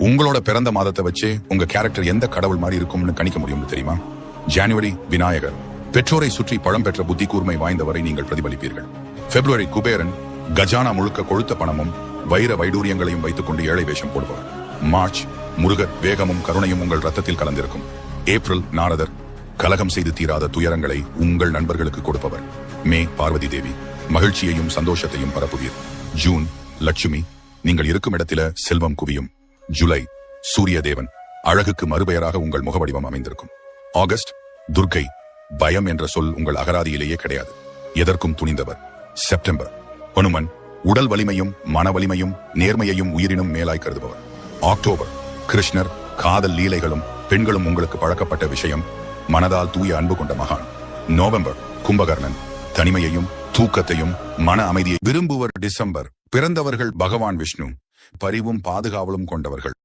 உங்களோட பிறந்த மாதத்தை வச்சு உங்க கேரக்டர் எந்த கடவுள் மாதிரி இருக்கும்னு கணிக்க முடியும்னு தெரியுமா? ஜனவரி விநாயகர், பெற்றோரை சுற்றி பழம் பெற்ற புத்தி கூர்மை வாய்ந்தவரை நீங்கள் பிரதிபலிப்பீர்கள். பிப்ரவரி குபேரன், கஜானா முழுக்க கொழுத்த பணமும் வைர வைடூரியங்களையும் வைத்துக் கொண்டு ஏழை வேஷம் போடுபவர். மார்ச் முருகர், வேகமும் கருணையும் உங்கள் ரத்தத்தில் கலந்திருக்கும். ஏப்ரல் நாரதர், கலகம் செய்து தீராத துயரங்களை உங்கள் நண்பர்களுக்கு கொடுப்பவர். மே பார்வதி தேவி, மகிழ்ச்சியையும் சந்தோஷத்தையும் பரப்புவீர். ஜூன் லட்சுமி, நீங்கள் இருக்கும் இடத்தில செல்வம் குவியும். ஜூலை சூரிய தேவன், அழகுக்கு மறுபெயராக உங்கள் முகவடிவம் அமைந்திருக்கும். ஆகஸ்ட் துர்க்கை, பயம் என்ற சொல் உங்கள் அகராதியிலேயே கிடையாது, எதற்கும் துணிந்தவர். செப்டம்பர் ஹனுமன், உடல் வலிமையும் மன வலிமையும் நேர்மையையும் உயிரினும் மேலாய் கருதுபவர். அக்டோபர் கிருஷ்ணர், காதல் லீலைகளும் பெண்களும் உங்களுக்கு பழக்கப்பட்ட விஷயம், மனதால் தூய அன்பு கொண்ட மகான். நவம்பர் கும்பகர்ணன், தனிமையையும் தூக்கத்தையும் மன அமைதியை விரும்புவர். டிசம்பர் பிறந்தவர்கள் பகவான் விஷ்ணு, பரிவும் பாதுகாவலும் கொண்டவர்கள்.